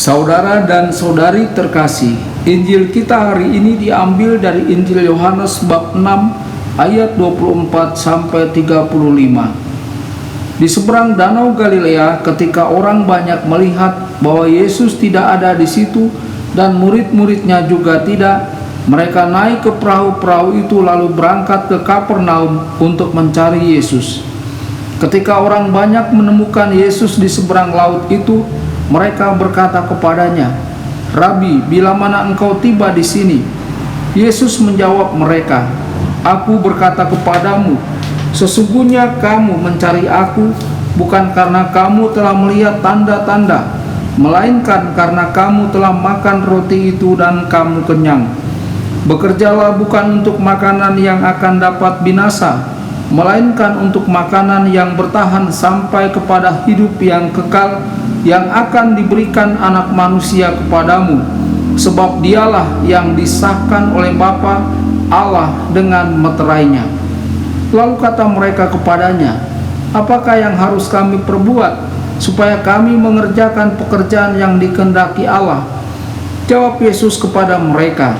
Saudara dan saudari terkasih, Injil kita hari ini diambil dari Injil Yohanes bab 6 ayat 24 sampai 35. Di seberang danau Galilea, ketika orang banyak melihat bahwa Yesus tidak ada di situ dan murid-muridnya juga tidak, mereka naik ke perahu-perahu itu lalu berangkat ke Kapernaum untuk mencari Yesus. Ketika orang banyak menemukan Yesus di seberang laut itu, mereka berkata kepadanya, "Rabi, bila mana engkau tiba di sini?" Yesus menjawab mereka, "Aku berkata kepadamu, sesungguhnya kamu mencari aku bukan karena kamu telah melihat tanda-tanda, melainkan karena kamu telah makan roti itu dan kamu kenyang. Bekerjalah bukan untuk makanan yang akan dapat binasa, melainkan untuk makanan yang bertahan sampai kepada hidup yang kekal, yang akan diberikan Anak Manusia kepadamu, sebab dialah yang disahkan oleh Bapa Allah dengan meterainya." Lalu kata mereka kepadanya, "Apakah yang harus kami perbuat supaya kami mengerjakan pekerjaan yang dikehendaki Allah?" Jawab Yesus kepada mereka,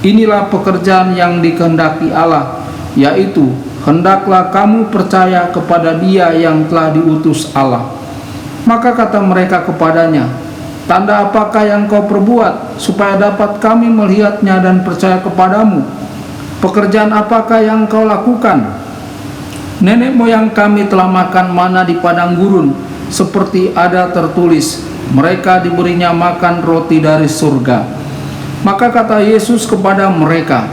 "Inilah pekerjaan yang dikehendaki Allah, yaitu hendaklah kamu percaya kepada Dia yang telah diutus Allah." Maka kata mereka kepadanya, "Tanda apakah yang kau perbuat supaya dapat kami melihatnya dan percaya kepadamu? Pekerjaan apakah yang kau lakukan? Nenek moyang kami telah makan mana di padang gurun, seperti ada tertulis, mereka diberinya makan roti dari surga." Maka kata Yesus kepada mereka,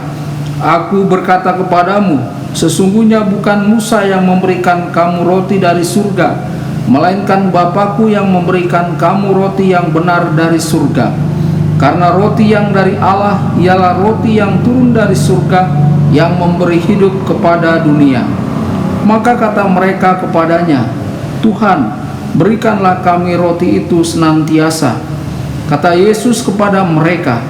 "Aku berkata kepadamu, sesungguhnya bukan Musa yang memberikan kamu roti dari surga, melainkan Bapa-Ku yang memberikan kamu roti yang benar dari surga. Karena roti yang dari Allah ialah roti yang turun dari surga, yang memberi hidup kepada dunia." Maka kata mereka kepadanya, "Tuhan, berikanlah kami roti itu senantiasa." Kata Yesus kepada mereka,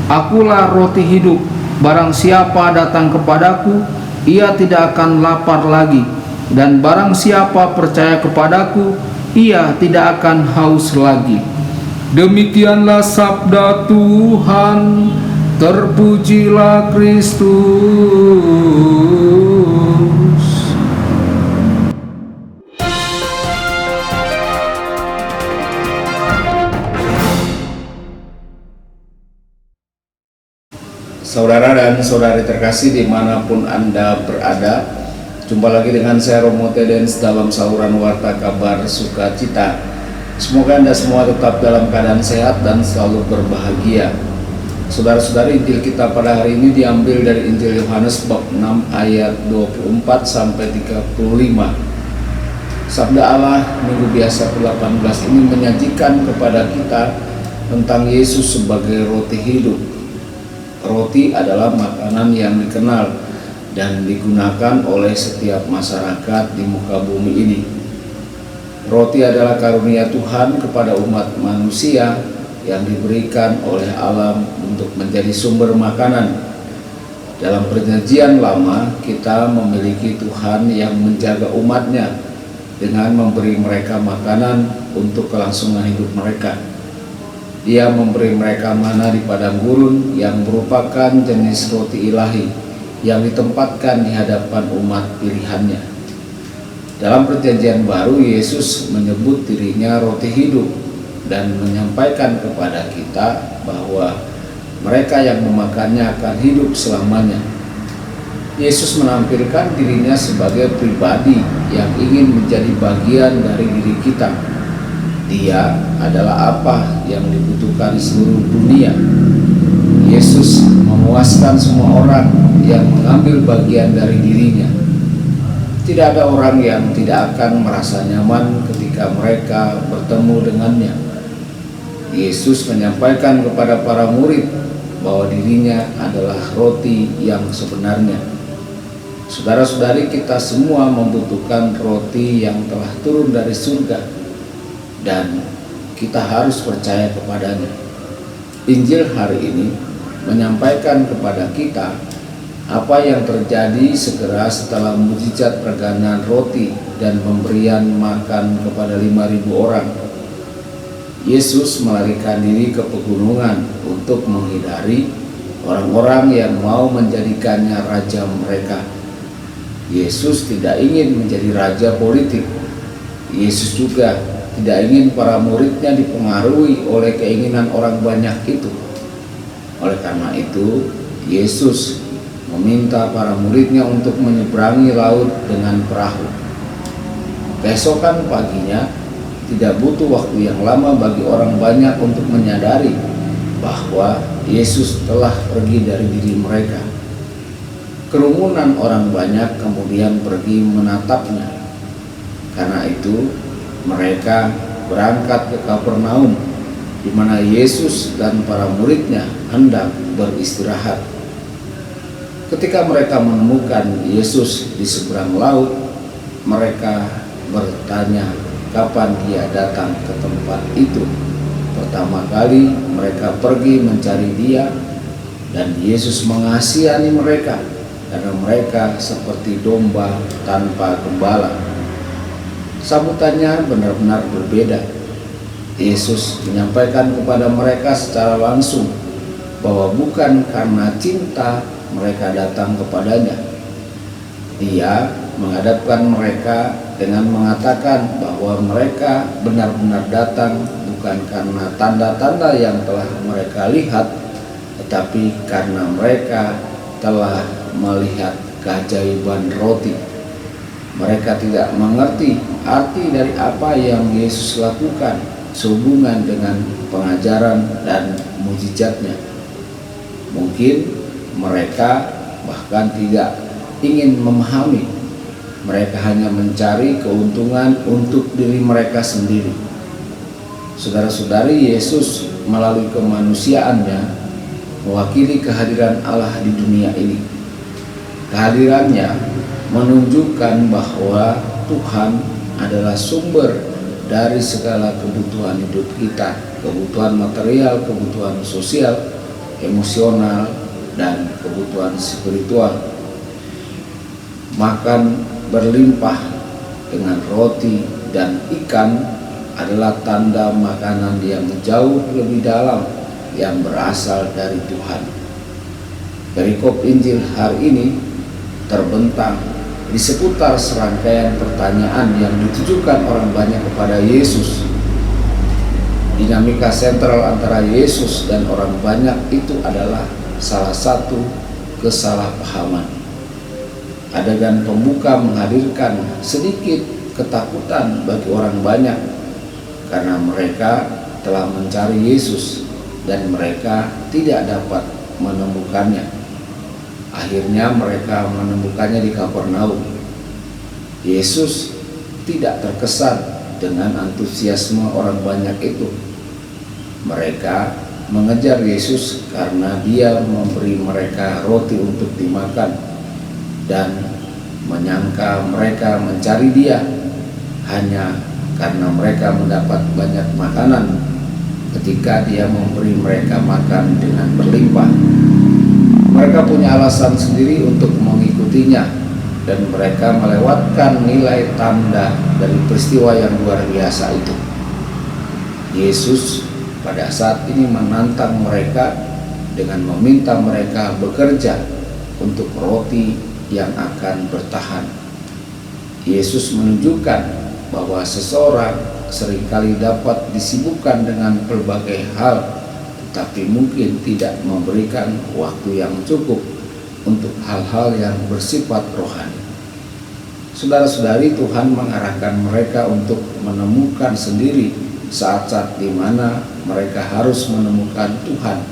"Akulah roti hidup. Barang siapa datang kepadaku, ia tidak akan lapar lagi. Dan barang siapa percaya kepadaku, ia tidak akan haus lagi." Demikianlah sabda Tuhan. Terpujilah Kristus. Saudara dan saudari terkasih dimanapun Anda berada, jumpa lagi dengan saya Romo Tedens dalam saluran Warta Kabar Sukacita. Semoga Anda semua tetap dalam keadaan sehat dan selalu berbahagia. Saudara-saudari, Injil kita pada hari ini diambil dari Injil Yohanes bab 6 ayat 24 sampai 35. Sabda Allah Minggu Biasa ke-18 ini menyajikan kepada kita tentang Yesus sebagai roti hidup. Roti adalah makanan yang dikenal dan digunakan oleh setiap masyarakat di muka bumi ini. Roti adalah karunia Tuhan kepada umat manusia yang diberikan oleh alam untuk menjadi sumber makanan. Dalam perjanjian lama, kita memiliki Tuhan yang menjaga umatnya dengan memberi mereka makanan untuk kelangsungan hidup mereka. Dia memberi mereka mana di padang gurun yang merupakan jenis roti ilahi yang ditempatkan di hadapan umat pilihannya. Dalam perjanjian baru, Yesus menyebut dirinya roti hidup dan menyampaikan kepada kita bahwa mereka yang memakannya akan hidup selamanya. Yesus menampilkan dirinya sebagai pribadi yang ingin menjadi bagian dari diri kita. Dia adalah apa yang dibutuhkan seluruh dunia. Yesus memuaskan semua orang yang mengambil bagian dari dirinya. Tidak ada orang yang tidak akan merasa nyaman ketika mereka bertemu dengannya. Yesus menyampaikan kepada para murid bahwa dirinya adalah roti yang sebenarnya. Saudara-saudari, kita semua membutuhkan roti yang telah turun dari surga, dan kita harus percaya kepadanya. Injil hari ini menyampaikan kepada kita apa yang terjadi segera setelah mukjizat pergangan roti dan pemberian makan kepada 5.000 orang. Yesus melarikan diri ke pegunungan untuk menghindari orang-orang yang mau menjadikannya raja mereka. Yesus tidak ingin menjadi raja politik. Yesus juga tidak ingin para muridnya dipengaruhi oleh keinginan orang banyak itu. Oleh karena itu, Yesus meminta para muridnya untuk menyeberangi laut dengan perahu. Keesokan paginya, tidak butuh waktu yang lama bagi orang banyak untuk menyadari bahwa Yesus telah pergi dari diri mereka. Kerumunan orang banyak kemudian pergi menatapnya. Karena itu, mereka berangkat ke Kapernaum, di mana Yesus dan para muridnya hendak beristirahat. Ketika mereka menemukan Yesus di seberang laut, mereka bertanya kapan dia datang ke tempat itu. Pertama kali mereka pergi mencari dia, dan Yesus mengasihani mereka karena mereka seperti domba tanpa gembala. Sambutannya benar-benar berbeda. Yesus menyampaikan kepada mereka secara langsung bahwa bukan karena cinta mereka datang kepadanya. Dia menghadapkan mereka dengan mengatakan bahwa mereka benar-benar datang bukan karena tanda-tanda yang telah mereka lihat, tetapi karena mereka telah melihat keajaiban roti. Mereka tidak mengerti arti dari apa yang Yesus lakukan sehubungan dengan pengajaran dan mujizatnya. Mungkin mereka bahkan tidak ingin memahami. Mereka hanya mencari keuntungan untuk diri mereka sendiri. Saudara-saudari, Yesus melalui kemanusiaannya mewakili kehadiran Allah di dunia ini. Kehadirannya menunjukkan bahwa Tuhan adalah sumber dari segala kebutuhan hidup kita, kebutuhan material, kebutuhan sosial, emosional, dan kebutuhan spiritual. Makan berlimpah dengan roti dan ikan adalah tanda makanan yang jauh lebih dalam yang berasal dari Tuhan. Perikop Injil hari ini terbentang di seputar serangkaian pertanyaan yang ditujukan orang banyak kepada Yesus. Dinamika sentral antara Yesus dan orang banyak itu adalah salah satu kesalahpahaman. Adegan pembuka menghadirkan sedikit ketakutan bagi orang banyak karena mereka telah mencari Yesus dan mereka tidak dapat menemukannya. Akhirnya mereka menemukannya di Kapernaum. Yesus tidak terkesan dengan antusiasme orang banyak itu. Mereka mengejar Yesus karena dia memberi mereka roti untuk dimakan, dan menyangka mereka mencari dia hanya karena mereka mendapat banyak makanan ketika dia memberi mereka makan dengan berlimpah. Mereka punya alasan sendiri untuk mengikutinya, dan mereka melewatkan nilai tanda dari peristiwa yang luar biasa itu. Yesus pada saat ini menantang mereka dengan meminta mereka bekerja untuk roti yang akan bertahan. Yesus menunjukkan bahwa seseorang seringkali dapat disibukkan dengan berbagai hal, tetapi mungkin tidak memberikan waktu yang cukup untuk hal-hal yang bersifat rohani. Saudara-saudari, Tuhan mengarahkan mereka untuk menemukan sendiri saat-saat di mana mereka harus menemukan Tuhan,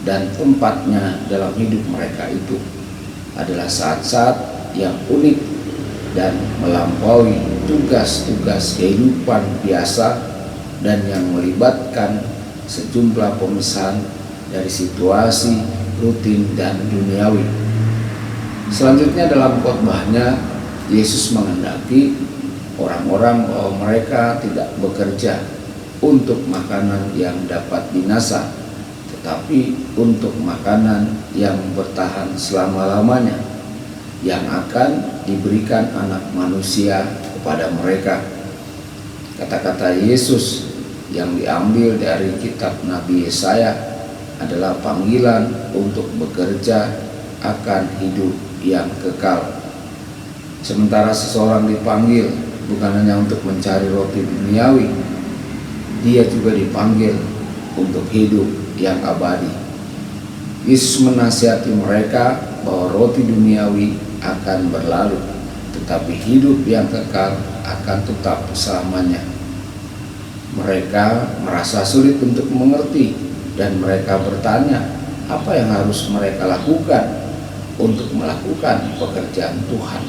dan tempatnya dalam hidup mereka itu adalah saat-saat yang unik dan melampaui tugas-tugas kehidupan biasa dan yang melibatkan sejumlah pemisahan dari situasi rutin dan duniawi. Selanjutnya dalam khotbahnya, Yesus menghendaki orang-orang bahwa mereka tidak bekerja untuk makanan yang dapat binasa, tetapi untuk makanan yang bertahan selama-lamanya, yang akan diberikan Anak Manusia kepada mereka. Kata-kata Yesus yang diambil dari kitab Nabi Yesaya adalah panggilan untuk bekerja akan hidup yang kekal. Sementara seseorang dipanggil bukan hanya untuk mencari roti duniawi, dia juga dipanggil untuk hidup yang abadi. Yesus menasihati mereka bahwa roti duniawi akan berlalu, tetapi hidup yang kekal akan tetap selamanya. Mereka merasa sulit untuk mengerti dan mereka bertanya apa yang harus mereka lakukan untuk melakukan pekerjaan Tuhan.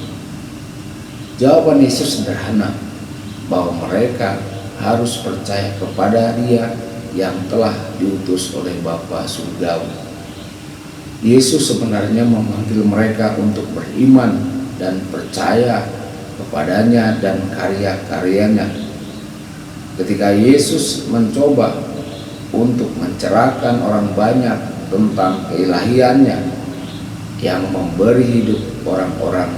Jawaban Yesus sederhana, bahwa mereka harus percaya kepada Dia yang telah diutus oleh Bapa Surgawi. Yesus sebenarnya memanggil mereka untuk beriman dan percaya kepadanya dan karya-karyanya. Ketika Yesus mencoba untuk mencerahkan orang banyak tentang keilahiannya yang memberi hidup orang-orang,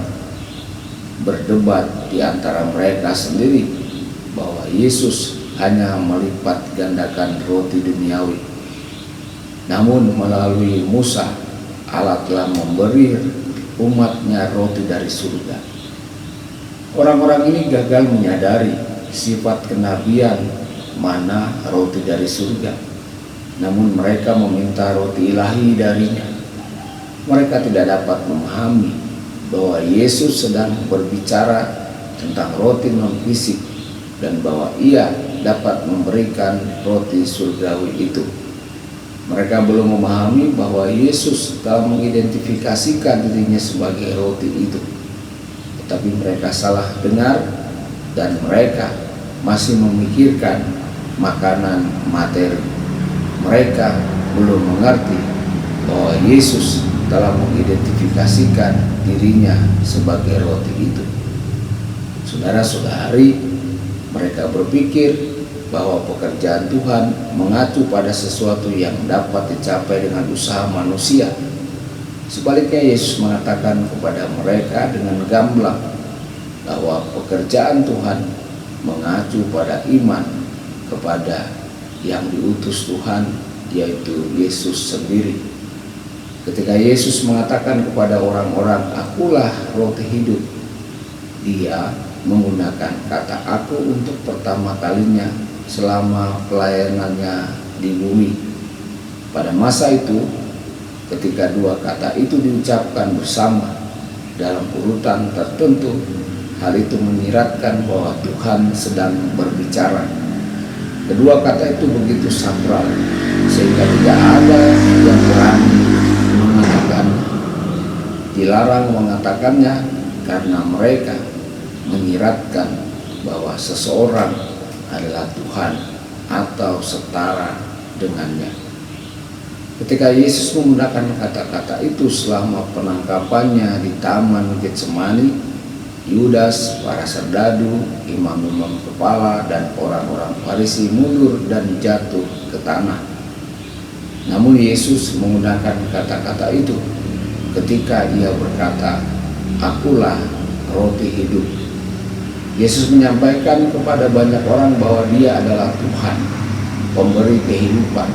berdebat di antara mereka sendiri bahwa Yesus hanya melipat gandakan roti duniawi. Namun melalui Musa, Allah telah memberi umatnya roti dari surga. Orang-orang ini gagal menyadari sifat kenabian mana roti dari surga, namun mereka meminta roti ilahi darinya. Mereka tidak dapat memahami bahwa Yesus sedang berbicara tentang roti non-fisik dan bahwa Ia dapat memberikan roti surgawi itu. Mereka belum memahami bahwa Yesus telah mengidentifikasikan dirinya sebagai roti itu, tetapi mereka salah dengar dan mereka masih memikirkan makanan materi. Mereka belum mengerti bahwa Yesus telah mengidentifikasikan dirinya sebagai roti itu. Saudara-saudari, mereka berpikir bahwa pekerjaan Tuhan mengacu pada sesuatu yang dapat dicapai dengan usaha manusia. Sebaliknya, Yesus mengatakan kepada mereka dengan gamblang bahwa pekerjaan Tuhan mengacu pada iman kepada yang diutus Tuhan, yaitu Yesus sendiri. Ketika Yesus mengatakan kepada orang-orang, "Akulah roti hidup," Dia menggunakan kata "aku" untuk pertama kalinya selama pelayanannya di bumi. Pada masa itu, ketika dua kata itu diucapkan bersama dalam urutan tertentu, hal itu menyiratkan bahwa Tuhan sedang berbicara. Kedua kata itu begitu sakral sehingga tidak ada yang berani mengatakannya. Dilarang mengatakannya karena mereka menyiratkan bahwa seseorang adalah Tuhan atau setara dengannya. Ketika Yesus menggunakan kata-kata itu selama penangkapannya di Taman Getsemani, Yudas, para serdadu, imam-imam kepala, dan orang-orang Farisi mundur dan jatuh ke tanah. Namun Yesus menggunakan kata-kata itu ketika Ia berkata, "Akulah roti hidup." Yesus menyampaikan kepada banyak orang bahwa Dia adalah Tuhan, pemberi kehidupan.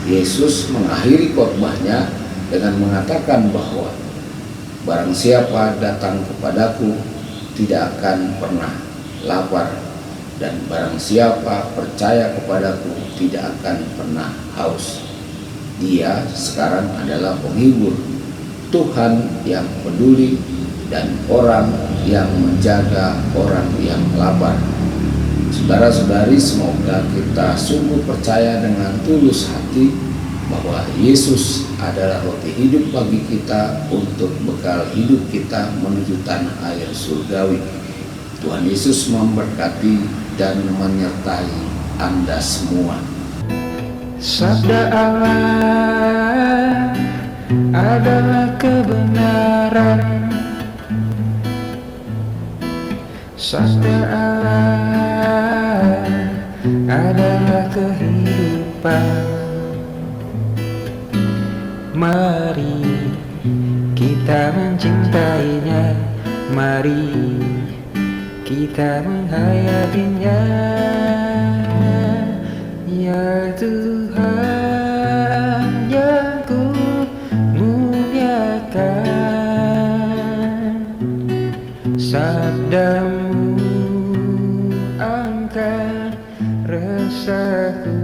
Yesus mengakhiri khotbahnya dengan mengatakan bahwa barang siapa datang kepadaku tidak akan pernah lapar, dan barang siapa percaya kepadaku tidak akan pernah haus. Dia sekarang adalah penghibur, Tuhan yang peduli, dan orang yang menjaga orang yang lapar. Saudara-saudari, semoga kita sungguh percaya dengan tulus hati bahwa Yesus adalah roti hidup bagi kita untuk bekal hidup kita menuju tanah air surgawi. Tuhan Yesus memberkati dan menyertai Anda semua. Sabda Allah adalah kebenaran. Sabda Allah adalah kehidupan. Mari kita mencintainya, mari kita menghayatinya. Hanya Tuhan yang ku muliakan, sabdamu angkat resahku.